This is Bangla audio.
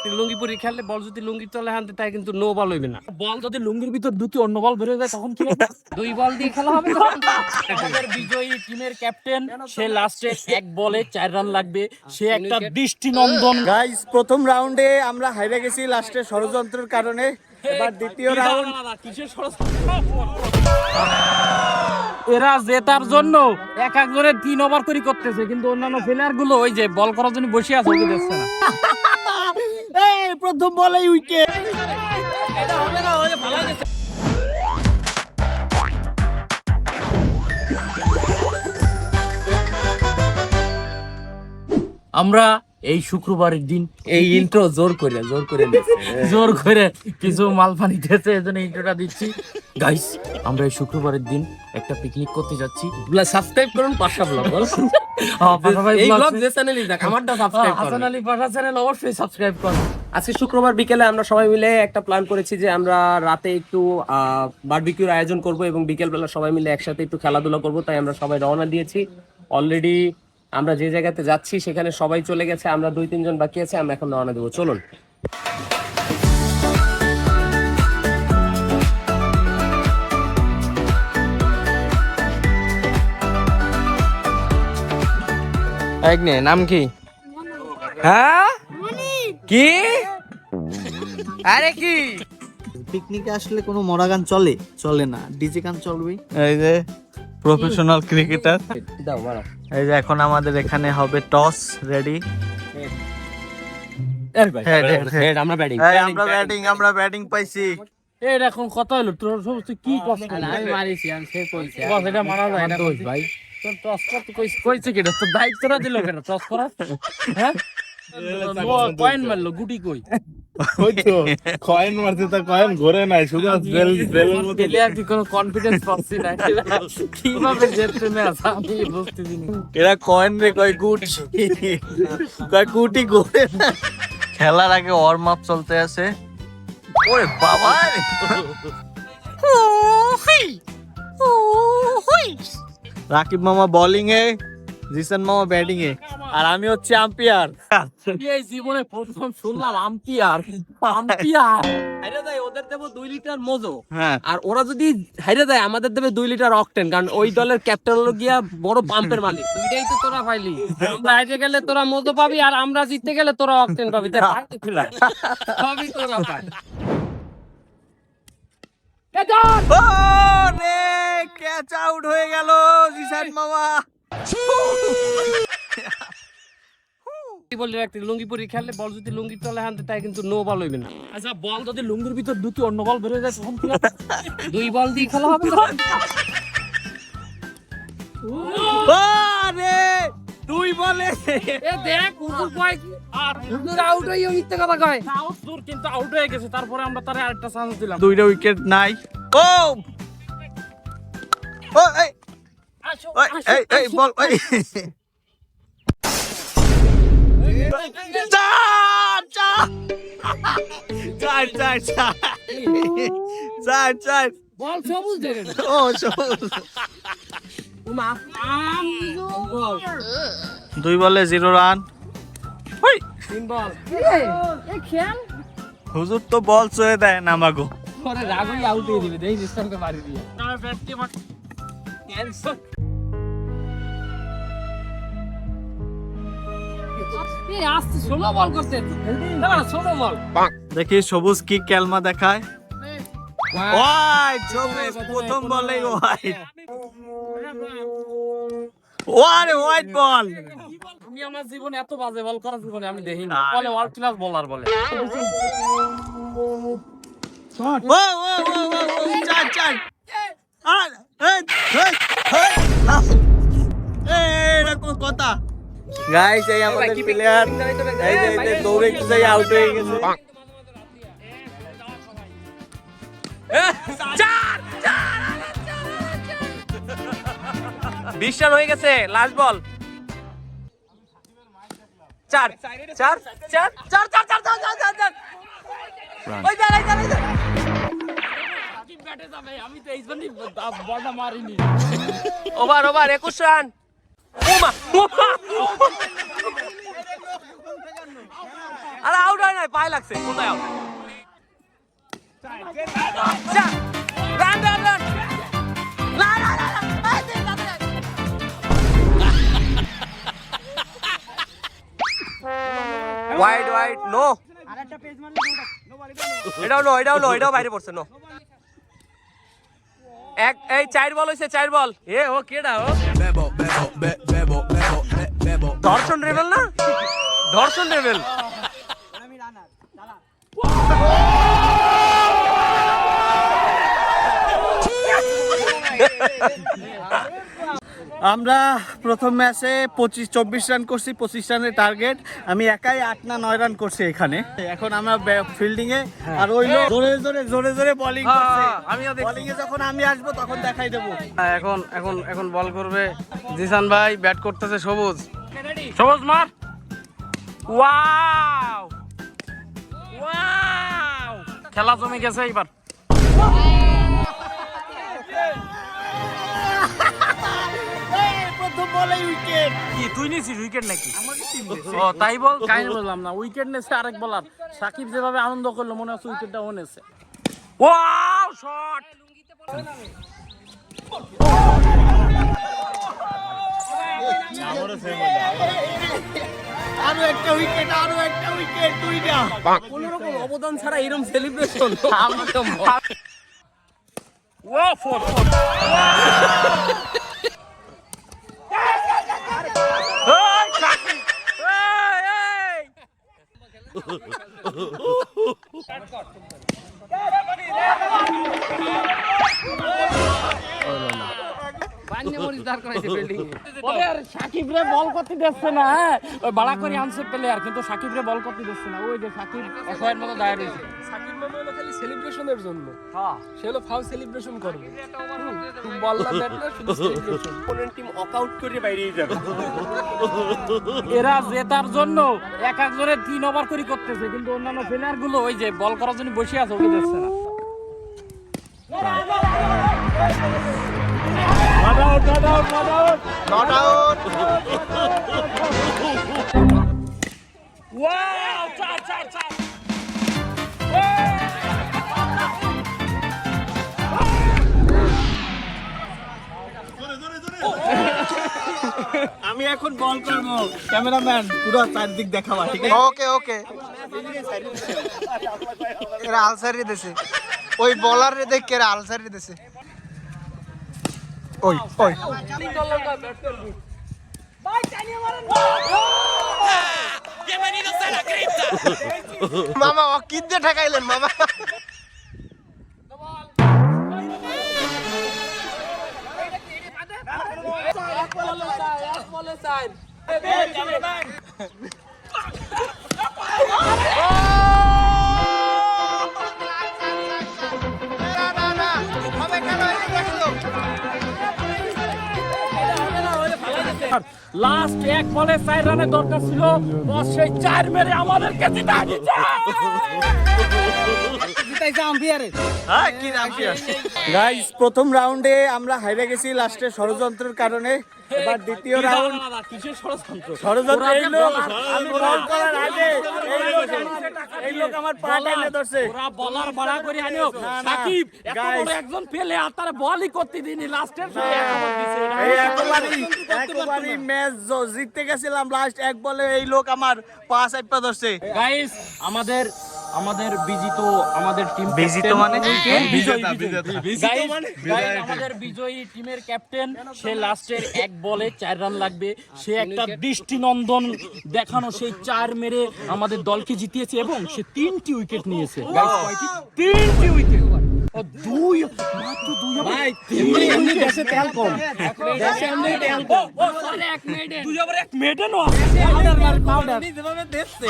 একটা লুঙ্গি পরে খেললে বল যদি লুঙ্গির তলে হানতে তাই কিন্তু নো বল হইবে না। বল যদি লুঙ্গির ভিতর দুটি অন্য বল বের হয়ে যায় তখন কি হবে? দুই বল দিয়ে খেলা হবে। আমাদের বিজয়ী টিমের ক্যাপ্টেন সে লাস্টে এক বলে 4 রান লাগবে, সে একটা দৃষ্টিনন্দন। গাইস প্রথম রাউন্ডে আমরা হাইরে গেছি লাস্টে ষড়যন্ত্রের কারণে। এবার দ্বিতীয় রাউন্ড। কিসের ষড়যন্ত্র? এরা জেতার জন্য এক একজনের 3 ওভার করে করতেছে, কিন্তু অন্যান্য প্লেয়ার গুলো ওই যে বল করার জন্য বসে আছে, ওকে দেখছে না। এই প্রথম বলেই উইকেট। এটা হবে না, ওই যে ভালো গেছে। আমরা এই শুক্রবারের দিন এই ইন্ট্রো জোর করে কিছু মাল পানি দিয়েছে, এজন্য ইন্ট্রোটা দিচ্ছি। গাইস আমরা এই শুক্রবারের দিন একটা পিকনিক করতে যাচ্ছি। সাবস্ক্রাইব করুন পাশা ব্লগ, এই ব্লগ যে চ্যানেলই দেখ আমারটা সাবস্ক্রাইব করুন, হাসান আলী পাশা চ্যানেল অবশ্যই সাবস্ক্রাইব করুন। আজকে শুক্রবার বিকেলে আমরা সবাই মিলে একটা প্ল্যান করেছি যে আমরা রাতে একটু বারবিকিউর আয়োজন করব এবং বিকেলবেলা সবাই মিলে একসাথে একটু খেলাধুলা করব। তাই আমরা সবাই রওনা দিয়েছি। অলরেডি আমরা যে জায়গাতে যাচ্ছি সেখানে সবাই চলে গেছে, আমরা 2-3 জন বাকি আছে। আমরা এখন রওনা দেবো, চলুন। নাম কি? হ্যাঁ কি? আরে কি পিকনিকে আসলে কোনো মরা গান চলে না, ডিজে গান চলবে। এই যে প্রফেশনাল ক্রিকেটার, দাও মারো। এই যে এখন আমাদের এখানে হবে টস রেডি। আমরা ব্যাটিং পাইছি। এর এখন কথা হলো তোর সমস্ত কি কষ্ট? আমি মারিছি, আমি সে কইছে বস, এটা মারা যায় না দোষ ভাই। তোর টস করতে কইছে কি? তোর দায়িত্বটা দিল কেন টস করা? হ্যাঁ কয়েন মারলো, গুটি কই? ওই তো কয়েন মারতে, তা কয়েন ঘোরে নাই, শুধু বেলের মতো। প্লেয়ার কি কোনো কনফিডেন্স পাচ্ছি না, কিভাবে জিততে না আমি বুঝতেছি না। এরা কয়েন রে কয় গুটি ঘুরে। খেলার আগে ওয়ার্ম আপ চলতে আছে। ওরে বাবা, রাকিব মামা বোলিং এ, জিসান মামা ব্যাটিং এ, আর আমি হচ্ছে আম্পায়ার। এই জীবনে প্রথম শুনলাম আম্পায়ার। হাইরে যায় ওদের দেব 2 লিটার মজো, হ্যাঁ, আর ওরা যদি হাইরে যায় আমাদের দেবে 2 লিটার অকটেন, কারণ ওই দলের ক্যাপ্টেন হলো গিয়া বড় পাম্পের মালিক। দুইটাই তো তোরা পাইলি। আমরা হাইরে গেলে তোরা মজো পাবি, আর আমরা জিততে গেলে তোরা অকটেন পাবি। তাই সবই তোরা পাই। ও রে ক্যাচ আউট হয়ে গেল জিসান মামা। বল একটা লুঙ্গি পরে খেললে বল যদি লুঙ্গির তলে হানতে তাই কিন্তু নো বল হইবে না। আচ্ছা বল যদি লুঙ্গির ভিতর দুটি অন্য বল বের হয়ে যায় তখন কি হবে? 2 বল দিয়ে খেলা হবে। আরে 2 বলে এ দেখ হুজুর কয় কি, আর হুজুর আউট হইও মিথ্যা কথা কয়। আউট দূর কিন্তু আউট হয়ে গেছে, তারপরে আমরা তারে আরেকটা চান্স দিলাম। 2টা উইকেট নাই। ও ও এই আসো এই এই বল এই চার বল সবুজ ধরে না। ও সবুজ। উমা 2 বলে 0 রান। 3 বল। এ খেল হুজুর তো বল ছুঁয়ে দেয় না মাগো। পরে রাগই আউট হয়ে দিবে, দেই নিস্তারকে মারি দিয়ে। না ব্যাট দিয়ে মার ক্যান্সার। এই আস্তে সোলো বল করতে, না সোলো বল। দেখি সবুজ কি কেলমা দেখায়। ওয়াইড সবুজ প্রথম বলেই ওয়াইড। ওয়ারে wide ball. আমি আমার জীবনে এত বাজে বল করার জীবনে আমি দেখিনি। বলে ওয়ার্ল্ড ক্লাস বলার বলে। ও ও ও চার আর এটা কোন কথা? গাইস এই আমাদের প্লেয়ার এই যে দৌড়ে যাই আউট হয়ে গেছে। বিশাল হয়ে গেছে, লাস্ট বল। 4 ওই যা ব্যাটে যাবে, আমি তো এই জন্যই বলটা মারিনি। Over 21 run. ওমা আরে আউট হয় না, পায়ে লাগছে কোথায় out run run run wide wide no এটাও বাইরে পড়ছে নো এক এই 4 বল হইছে 4 বল এ ও কেডা ও ধর্ষণ লেভেল না ধর্ষণ লেভেল আমরা প্রথম ম্যাচে 24 রান করছি, 25 রানের টার্গেট। আমি একাই 8 না 9 রান করছি এখানে। এখন আমরা ফিল্ডিং এ আর ওই লোক জোরে জোরে বোলিং করছে। আমিও দেখছি বোলিং এ যখন আমি আসবো তখন দেখাই দেবো। এখন বল করবে জিসান ভাই, ব্যাট করতেছে সবুজ। সবুজ মার। ওয়াও ওয়াও, খেলা জমে গেছে এবার। প্রথম বলেই উইকেট। কি তুই নিছিস উইকেট নাকি? ও তাই বল, কাহিনী বললাম না। উইকেট নেছে আরেক বলার। সাকিব যেভাবে আনন্দ করলো মনে হচ্ছে উইকেটটা ও নেছে। ওয়াও শট আরো একটা উইকেট, দুইটা। কোন রকম অবদান ছাড়া এরকম সেলিব্রেশন ও ফোর। সাকিব রে বল করতে দিচ্ছে না। ওই বাড়া করে আনছে প্লেয়ার, কিন্তু সাকিব রে বল করতে দিচ্ছে না। ওই যে সাকিব অসহায়ের মতো দাঁড়িয়ে রয়েছে। সাকিব মামা হলো খালি সেলিব্রেশনের জন্য। সে হলো ফাউল সেলিব্রেশন করবে। বল না ব্যাট না, শুধু সেলিব্রেশন। অপোনেন্ট টিম ওয়াকআউট করে বাইরেই যাবে। এরা জেতার জন্য এক একজনের 3 ওভার করে করতেছে, কিন্তু অন্যান্য প্লেয়ার গুলো ওই যে বল করার জন্য বসে আছে, ওকে দিচ্ছে না। Not out. ওয়াও, চার। আমি এখন বল করবো। ক্যামেরাম্যান পুরো চারদিক দেখাবা, ঠিক আছে? ওকে এরা আলসারি দিছে, ওই বলার রে দেখ এরা আলসারি দিছে। ওই মামা ও কি দিয়ে ঠেকাইলেন মামা? লাস্ট এক বলে 4 রানের দরকার ছিল, বস সেই 4 মেরে আমাদেরকে জিতা দিয়েছে। গাইস, প্রথম রাউন্ডে আমরা হাইরে গেছি লাস্টে ষড়যন্ত্রের কারণে। এবার দ্বিতীয় রাউন্ড। কিসের ষড়যন্ত্র? ষড়যন্ত্র এই লোক, আমি বল করার আগে এই লোক আমার পা টেনে ধরছে। ওরা বলার বাড়া করে আনিও। সাকিব এত বড় একজন পেলে আর তার বলই করতে দিনি, লাস্টের সময় এক ওভার দিছে। এই একেবারেই ম্যাচ জিততে গেছিলাম, লাস্ট এক বলে এই লোক আমার পা চাপা ধরছে। গাইস, আমাদের বিজিত, আমাদের টিম বিজিত মানে? আমাদের বিজয়ী টিমের ক্যাপ্টেন, সে লাস্টের এক বলে 4 রান লাগবে, সে একটা দৃষ্টিনন্দন দেখানো সেই 4 মেরে আমাদের দলকে জিতিয়েছে এবং সে 3টি উইকেট নিয়েছে। গাইস, কয়টি? 3টি উইকেট। ও দুই, মাত্র 2। ভাই এমনি দেশে তেল কম, দেশে এমনি তেল কম। ও sorry, 1 minute, 2 over 1 minute no আছে। পাউডার যেভাবে দেখছে